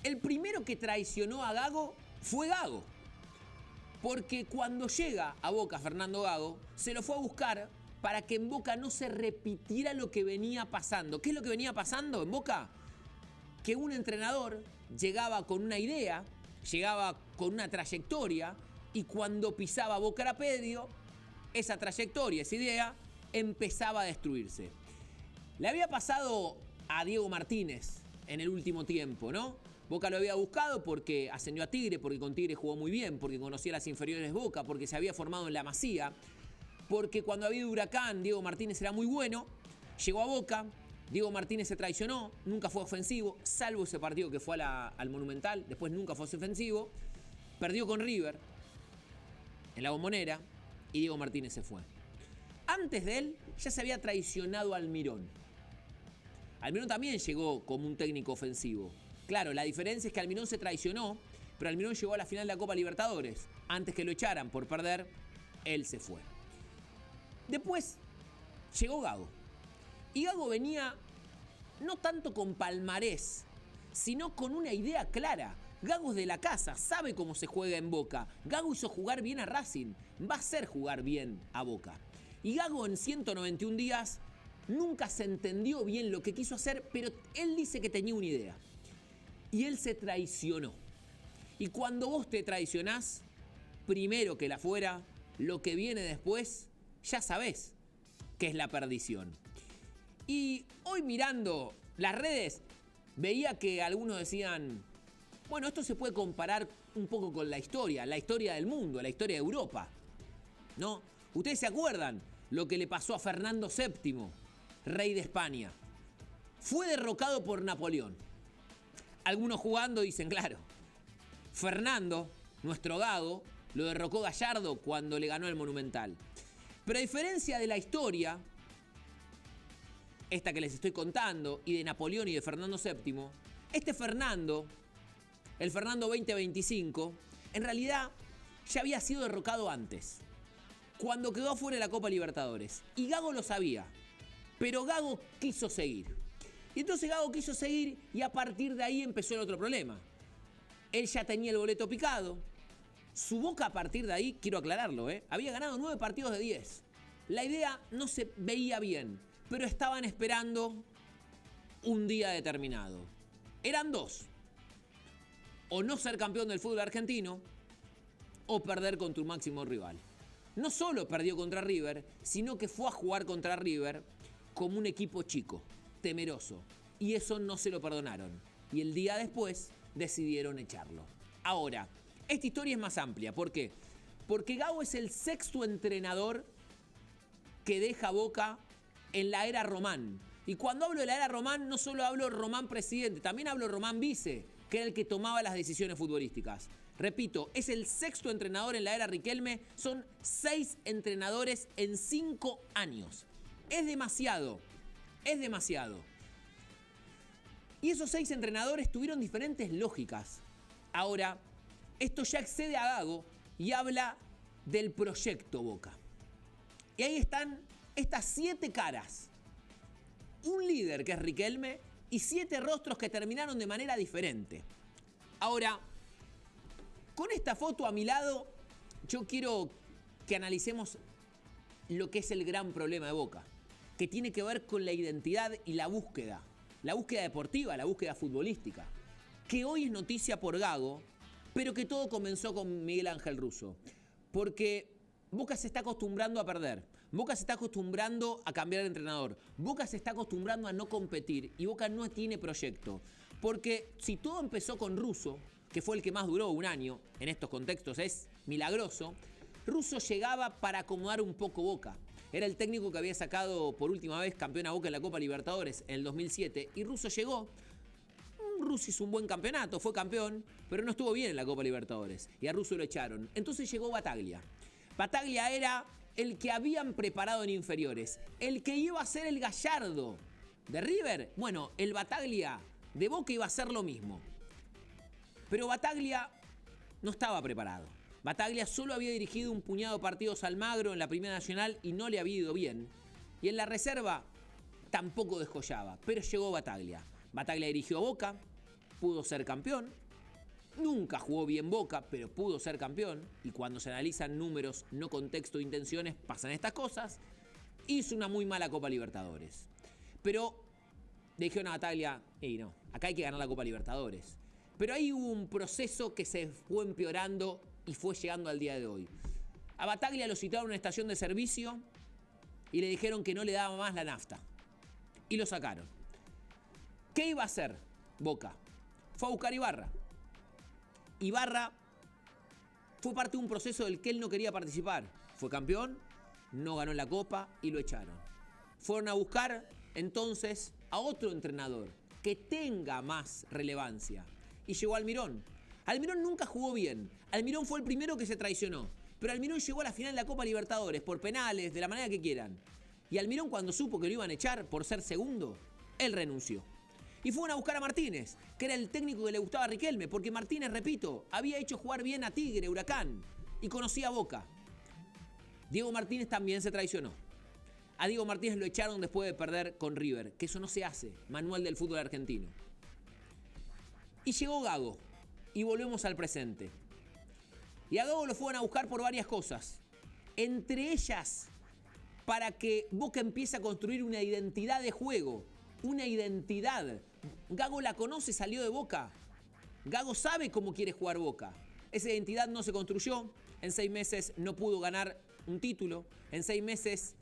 El primero que traicionó a Gago fue Gago. Porque cuando llega a Boca Fernando Gago, se lo fue a buscar para que en Boca no se repitiera lo que venía pasando. ¿Qué es lo que venía pasando en Boca? Que un entrenador llegaba con una idea, llegaba con una trayectoria, y cuando pisaba Boca Predio, esa trayectoria, esa idea, empezaba a destruirse. Le había pasado a Diego Martínez en el último tiempo, ¿no? Boca lo había buscado porque ascendió a Tigre, porque con Tigre jugó muy bien, porque conocía las inferiores de Boca, porque se había formado en la Masía, porque cuando había Huracán, Diego Martínez era muy bueno. Llegó a Boca, Diego Martínez se traicionó, nunca fue ofensivo, salvo ese partido que fue al Monumental, después nunca fue ofensivo. Perdió con River en la Bombonera y Diego Martínez se fue. Antes de él ya se había traicionado a Almirón. Almirón también llegó como un técnico ofensivo. Claro, la diferencia es que Almirón se traicionó, pero Almirón llegó a la final de la Copa Libertadores. Antes que lo echaran por perder, él se fue. Después llegó Gago. Y Gago venía no tanto con palmarés, sino con una idea clara. Gago es de la casa, sabe cómo se juega en Boca. Gago hizo jugar bien a Racing, va a hacer jugar bien a Boca. Y Gago en 191 días nunca se entendió bien lo que quiso hacer, pero él dice que tenía una idea. Y él se traicionó. Y cuando vos te traicionás, primero que la fuera, lo que viene después, ya sabés que es la perdición. Y hoy mirando las redes, veía que algunos decían, bueno, esto se puede comparar un poco con la historia del mundo, la historia de Europa, ¿no? Ustedes se acuerdan lo que le pasó a Fernando VII, rey de España. Fue derrocado por Napoleón. Algunos jugando dicen, claro, Fernando, nuestro Gago, lo derrocó Gallardo cuando le ganó el Monumental. Pero a diferencia de la historia, esta que les estoy contando, y de Napoleón y de Fernando VII, este Fernando, el Fernando 2025, en realidad ya había sido derrocado antes, cuando quedó afuera de la Copa Libertadores. Y Gago lo sabía, pero Gago quiso seguir. Y entonces Gago quiso seguir y a partir de ahí empezó el otro problema. Él ya tenía el boleto picado. Su Boca a partir de ahí, quiero aclararlo, había ganado 9 partidos de 10. La idea no se veía bien, pero estaban esperando un día determinado. Eran dos. O no ser campeón del fútbol argentino o perder contra un máximo rival. No solo perdió contra River, sino que fue a jugar contra River como un equipo chico, temeroso. Y eso no se lo perdonaron. Y el día después decidieron echarlo. Ahora, esta historia es más amplia. ¿Por qué? Porque Gago es el 6º entrenador que deja Boca en la era Román. Y cuando hablo de la era Román, no solo hablo Román presidente, también hablo Román vice, que era el que tomaba las decisiones futbolísticas. Repito, es el 6º entrenador en la era Riquelme. Son 6 entrenadores en 5 años. Es demasiado. Es demasiado. Y esos 6 entrenadores tuvieron diferentes lógicas. Ahora, esto ya excede a Gago y habla del proyecto Boca. Y ahí están estas 7 caras. Un líder que es Riquelme y 7 rostros que terminaron de manera diferente. Ahora, con esta foto a mi lado, yo quiero que analicemos lo que es el gran problema de Boca, que tiene que ver con la identidad y la búsqueda deportiva, la búsqueda futbolística, que hoy es noticia por Gago, pero que todo comenzó con Miguel Ángel Russo, porque Boca se está acostumbrando a perder, Boca se está acostumbrando a cambiar de entrenador, Boca se está acostumbrando a no competir y Boca no tiene proyecto, porque si todo empezó con Russo, que fue el que más duró, 1 año, en estos contextos es milagroso, Russo llegaba para acomodar un poco Boca. Era el técnico que había sacado por última vez campeón a Boca en la Copa Libertadores en el 2007. Y Russo llegó. Russo hizo un buen campeonato, fue campeón, pero no estuvo bien en la Copa Libertadores. Y a Russo lo echaron. Entonces llegó Battaglia. Battaglia era el que habían preparado en inferiores. El que iba a ser el Gallardo de River. Bueno, el Battaglia de Boca iba a ser lo mismo. Pero Battaglia no estaba preparado. Battaglia solo había dirigido un puñado de partidos al Almagro en la Primera Nacional y no le había ido bien. Y en la reserva tampoco descollaba, pero llegó Battaglia. Battaglia dirigió a Boca, pudo ser campeón. Nunca jugó bien Boca, pero pudo ser campeón. Y cuando se analizan números, no contexto, intenciones, pasan estas cosas. Hizo una muy mala Copa Libertadores. Pero le dijeron a Bataglia, no, acá hay que ganar la Copa Libertadores. Pero ahí hubo un proceso que se fue empeorando y fue llegando al día de hoy. A Bataglia lo citaron en una estación de servicio y le dijeron que no le daba más la nafta. Y lo sacaron. ¿Qué iba a hacer Boca? Fue a buscar a Ibarra. Ibarra fue parte de un proceso del que él no quería participar. Fue campeón, no ganó la Copa y lo echaron. Fueron a buscar entonces a otro entrenador que tenga más relevancia. Y llegó Almirón. Almirón nunca jugó bien. Almirón fue el primero que se traicionó. Pero Almirón llegó a la final de la Copa Libertadores por penales, de la manera que quieran. Y Almirón, cuando supo que lo iban a echar por ser segundo, él renunció. Y fueron a buscar a Martínez, que era el técnico que le gustaba a Riquelme, porque Martínez, repito, había hecho jugar bien a Tigre, Huracán, y conocía a Boca. Diego Martínez también se traicionó. A Diego Martínez lo echaron después de perder con River, que eso no se hace, manual del fútbol argentino. Y llegó Gago, y volvemos al presente. Y a Gago lo fueron a buscar por varias cosas. Entre ellas, para que Boca empiece a construir una identidad de juego. Una identidad. Gago la conoce, salió de Boca. Gago sabe cómo quiere jugar Boca. Esa identidad no se construyó. En 6 meses no pudo ganar un título. En 6 meses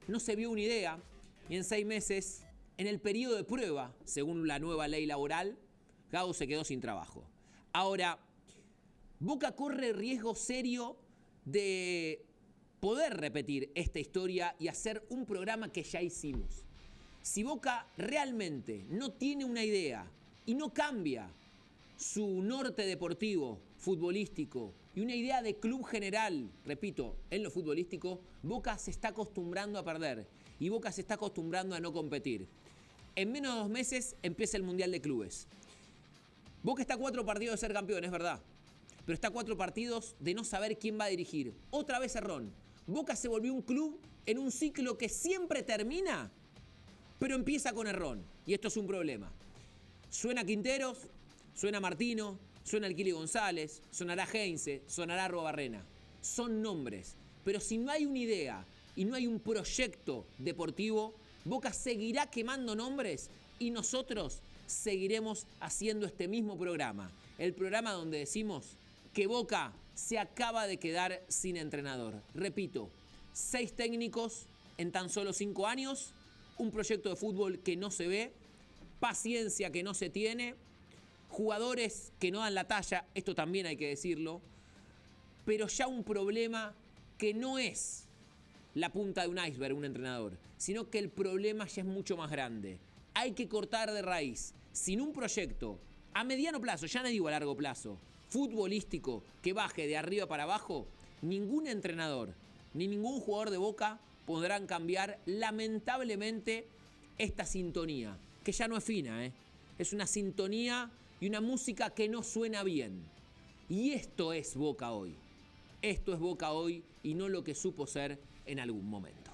no se vio una idea. Y en 6 meses, en el periodo de prueba, según la nueva ley laboral, Gago se quedó sin trabajo. Ahora, Boca corre riesgo serio de poder repetir esta historia y hacer un programa que ya hicimos. Si Boca realmente no tiene una idea y no cambia su norte deportivo, futbolístico y una idea de club general, repito, en lo futbolístico, Boca se está acostumbrando a perder y Boca se está acostumbrando a no competir. En menos de 2 meses empieza el Mundial de Clubes. Boca está a 4 partidos de ser campeón, es verdad, pero está a 4 partidos de no saber quién va a dirigir. Otra vez errón. Boca se volvió un club en un ciclo que siempre termina, pero empieza con errón. Y esto es un problema. Suena Quinteros, suena Martino, suena el Kili González, sonará Heinze, sonará Arruabarrena. Son nombres. Pero si no hay una idea y no hay un proyecto deportivo, Boca seguirá quemando nombres y nosotros seguiremos haciendo este mismo programa. El programa donde decimos que Boca se acaba de quedar sin entrenador. Repito, 6 técnicos en tan solo 5 años, un proyecto de fútbol que no se ve, paciencia que no se tiene, jugadores que no dan la talla, esto también hay que decirlo, pero ya un problema que no es la punta de un iceberg, un entrenador, sino que el problema ya es mucho más grande. Hay que cortar de raíz, sin un proyecto a mediano plazo, ya no digo a largo plazo, futbolístico que baje de arriba para abajo, ningún entrenador ni ningún jugador de Boca podrán cambiar lamentablemente esta sintonía, que ya no es fina, es una sintonía y una música que no suena bien. Y esto es Boca hoy. Esto es Boca hoy y no lo que supo ser en algún momento.